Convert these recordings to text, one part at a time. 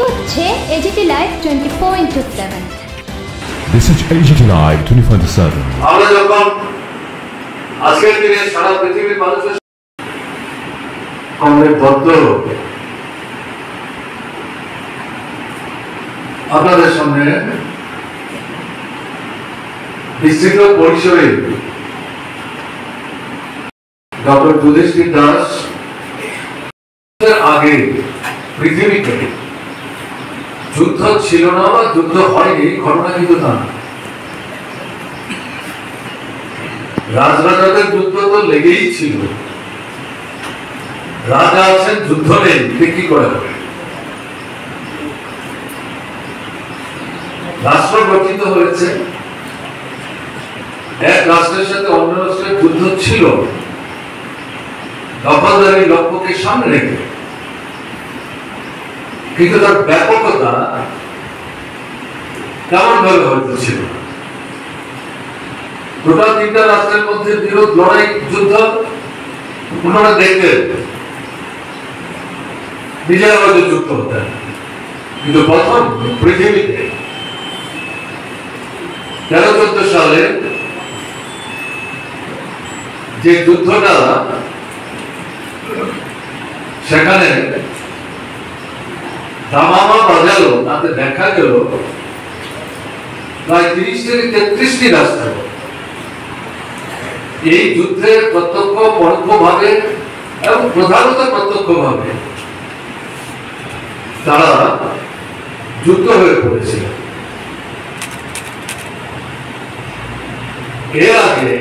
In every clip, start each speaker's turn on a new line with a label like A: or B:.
A: হচ্ছে AGT live 24/7।
B: This is AGT Live 24/7.
C: আমরা যখন আজকের দিনে সারা পৃথিবীর মানুষের কমরেড দত্ত আপনাদের সামনে বিস্তৃত পরিসরে ডক্টর যুধিষ্ঠির দাস আগে পৃথিবীতে যুদ্ধ ছিল না বা যুদ্ধ হয়নি ঘটনা কিন্তু তা না। রাজরাজাদের যুদ্ধ তো লেগেই ছিল, রাজা আছেন যুদ্ধ নেই কি করে হবে? রাষ্ট্র গঠিত হয়েছে, এক রাষ্ট্রের সাথে অন্য রাষ্ট্রের যুদ্ধ ছিল দখলদারি লক্ষ্যকে সামনে রেখে, কিন্তু তার ব্যাপকতা কেমন ভাবে হয়তো ছিল। টোটাল তিনটা রাষ্ট্রের মধ্যে বিরোধ লড়াই যুদ্ধ ওনারা দেখতেন, নিজেরা হয়তো যুক্ত হতেন, কিন্তু প্রথম পৃথিবীতে 13-14 সালে যে যুদ্ধটা সেখানে দামামা বাজালো, তাতে দেখা গেল প্রায় 30 থেকে 33টি রাষ্ট্র এই যুদ্ধে প্রত্যক্ষ পরোক্ষ ভাবে এবং প্রধানত প্রত্যক্ষ ভাবে তারা যুক্ত হয়ে পড়েছিল। এর আগে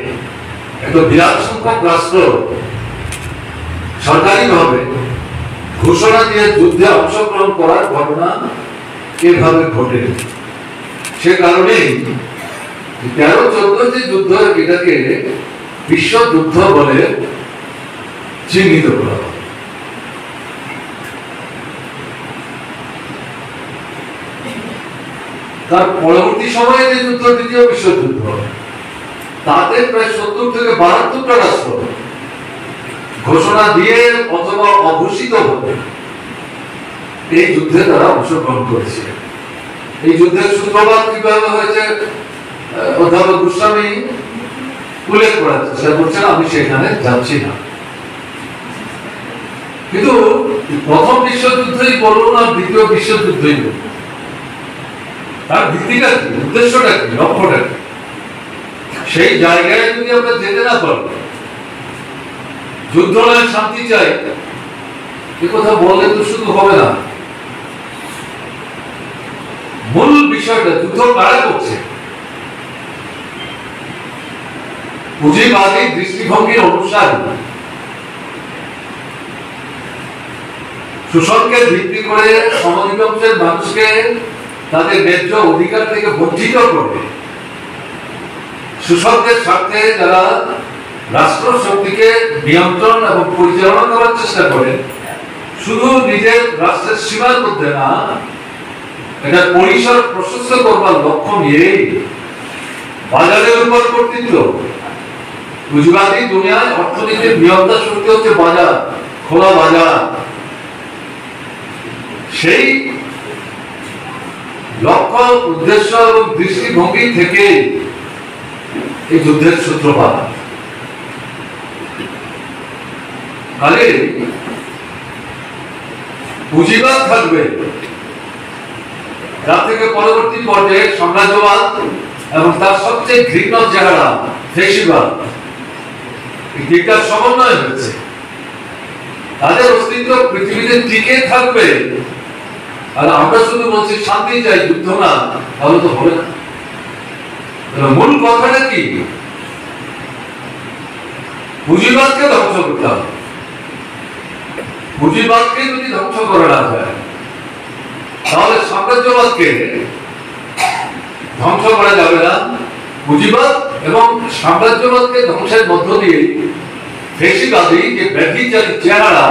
C: এত বিরাট সংখ্যক রাষ্ট্র সরকারিভাবে ঘোষণা দিয়ে যুদ্ধে অংশগ্রহণ করার ঘটনা এভাবে ঘটে। সে কারণেই 13-14 যে যুদ্ধ এটাকে বিশ্বযুদ্ধ বলে চিহ্নিত করা হয়। তার পরবর্তী সময়ে যে যুদ্ধ দ্বিতীয় বিশ্বযুদ্ধ, তাতে প্রায় 70 থেকে 72টা রাষ্ট্র ঘোষণা দিয়ে অথবা অঘোষিত ভাবে এই যুদ্ধে তারা অংশগ্রহণ করেছে। এই যুদ্ধের সূত্রপাত কিভাবে হয়েছে অধ্যাপক গোস্বামী উল্লেখ করার চেষ্টা করছেন, আমি সেখানে যাচ্ছি না। কিন্তু প্রথম বিশ্বযুদ্ধই বলুন আর দ্বিতীয় বিশ্বযুদ্ধই বলুন, তার ভিত্তিটা কি, উদ্দেশ্যটা কি, লক্ষ্যটা কি, সেই জায়গায় যদি আমরা যেতে না পারি, যুদ্ধ নয় শান্তি চাই এ কথা বললে তো শুধু হবে না। মূল বিষয়টা যুদ্ধ কারা করছে, পুঁজিবাদী দৃষ্টিভঙ্গির অনুসারী, শোষণকে ভিত্তি করে সমাধিবংশের মানুষকে তাদের ন্যায্য অধিকার থেকে বঞ্চিত করবে, শোষকদের স্বার্থে যারা রাষ্ট্র শক্তিকে নিয়ন্ত্রণ এবং পরিচালনা করার চেষ্টা করে, শুধু নিজের রাষ্ট্রের সীমার মধ্যে না, এটা পরিসর প্রশস্ত করবার লক্ষ্য নিয়েই বাজারের উপর কর্তৃত্ব। পুঁজিবাদী দুনিয়ায় অর্থনীতির নিয়ন্ত্রণ শক্তি হচ্ছে বাজার, খোলা বাজার। সেই লক্ষ্য, উদ্দেশ্য এবং দৃষ্টিভঙ্গি থেকে এই যুদ্ধের সূত্রপাত। কালে পুঁজিবাদ থাকবে, যার থেকে পরবর্তী পর্যায়ে সাম্রাজ্যবাদ এবং তার সবচেয়ে ঘৃণ্য চেহারা ফ্যাসিবাদ, দিকটার সমন্বয় হয়েছে। তাদের অস্তিত্ব পৃথিবীতে টিকে থাকবে, আর আমরা শুধু বলছি শান্তি চাই, যুদ্ধ না, তাহলে তো হবে না। মূল কথাটা কি, পুঁজিবাদকে ধ্বংস করতে হবে। পুঁজিবাদকে যদি ধ্বংস করা না যায়, তাহলে সাম্রাজ্যবাদকে ধ্বংস করা যাবে না। পুঁজিবাদ এবং সাম্রাজ্যবাদকে ধ্বংসের মধ্য দিয়ে ফ্যাসিবাদী যে ব্যভিচারী চেহারা,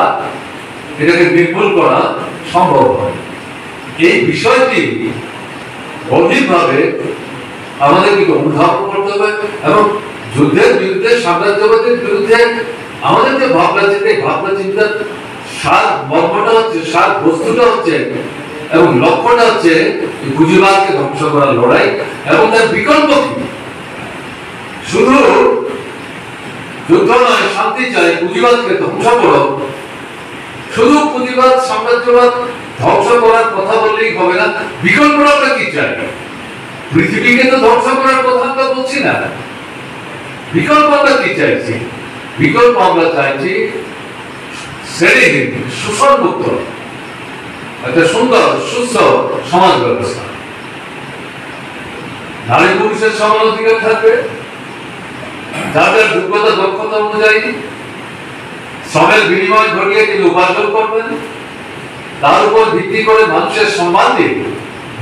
C: এটাকে নির্মূল করা সম্ভব হয়। এই বিষয়টি গভীরভাবে আমাদেরকে অনুধাবন করতে হবে এবং যুদ্ধের বিরুদ্ধে, সাম্রাজ্যবাদের বিরুদ্ধে আমাদের যে ভাবনা চিন্তা, ভাবনা চিন্তার সার মর্মটা হচ্ছে, সার বস্তুটা হচ্ছে এবং লক্ষ্যটা হচ্ছে এই পুঁজিবাদকে ধ্বংস করার লড়াই। এবং তার বিকল্প কি? শুধু যুদ্ধ নয়, শান্তি চাই, পুঁজিবাদকে ধ্বংস করো। শুধু পুঁজিবাদ সাম্রাজ্যবাদ ধ্বংস করার কথা বললেই হবে না, বিকল্পটা আমরা কি চাই? পৃথিবীকে তো ধ্বংস করার কথা আমরা বলছি না, বিকল্প আমরা কি চাইছি? বিকল্প আমরা চাইছি শ্রেণীহীন, শোষণমুক্ত একটা সুন্দর সুস্থ সমাজ ব্যবস্থা। নারী পুরুষের সমান অধিকার থাকবে, যাদের যোগ্যতা দক্ষতা অনুযায়ী শ্রমের বিনিময় ঘটিয়ে তিনি উপার্জন করবেন, তার উপর ভিত্তি করে মানুষের সম্মান দিয়ে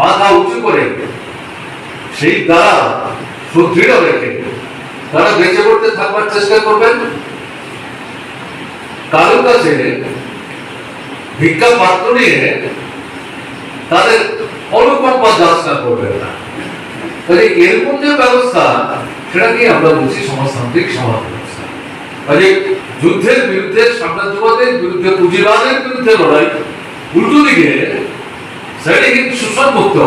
C: মাথা উঁচু করে সেই দ্বারা সুদৃঢ় রেখে তারা বেঁচে পড়তে থাকবার চেষ্টা করবেন। কারোর কাছে ভিক্ষা পাত্র নিয়ে তাদের অনুকম্পা যাচনা করবেন না। তাহলে এরকম যে ব্যবস্থা, সেটাকে আমরা বলছি সমাজতান্ত্রিক সমাজ ব্যবস্থা। কাজে যুদ্ধের বিরুদ্ধে, সাম্রাজ্যবাদের বিরুদ্ধে, পুঁজিবাদের বিরুদ্ধে লড়াই, উল্টো দিকে শ্রেণীহীন শোষণমুক্ত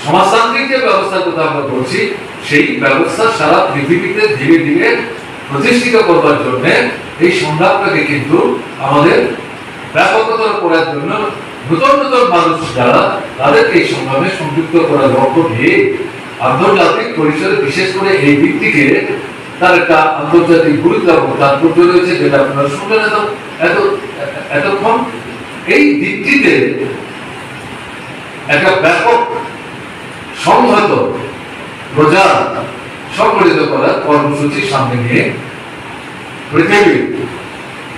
C: সমাজতান্ত্রিক যে ব্যবস্থার কথা আমরা বলছি, সেই ব্যবস্থা সারা পৃথিবীতে ধীরে ধীরে প্রতিষ্ঠিত করবার জন্য এই সংগ্রামটাকে কিন্তু আমাদের ব্যাপকতর করার জন্য নতুন নতুন মানুষ যারা, তাদেরকে এই সংগ্রামে সংযুক্ত করার লক্ষ্য নিয়ে আন্তর্জাতিক পরিসরে, বিশেষ করে এই দিকটিকে তার একটা আন্তর্জাতিক গুরুত্ব এবং তাৎপর্য রয়েছে, যেটা আপনারা শুনলেন এতক্ষণ। এই দিকটিতে একটা ব্যাপক সংহত প্রচার সংগঠিত করার কর্মসূচি সামনে নিয়ে পৃথিবীর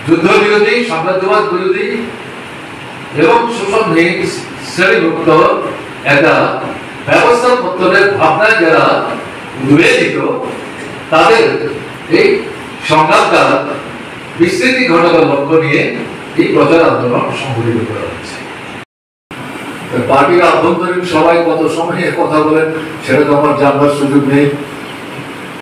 C: যুদ্ধ বিরোধী, সাম্রাজ্যবাদ বিরোধী এবং শোষণহীন শ্রেণীভুক্ত একটা ব্যবস্থা পত্তনের ভাবনায় যারা উদ্বেলিত, তাদের এই সংগ্রামটা বিস্তৃতি ঘটাবার লক্ষ্য নিয়ে এই প্রচার আন্দোলন সংগঠিত করা হচ্ছে। পার্টির আভ্যন্তরীণ সবাই কত সময়ে কথা বলেন সেটা তো আমার জানবার সুযোগ নেই।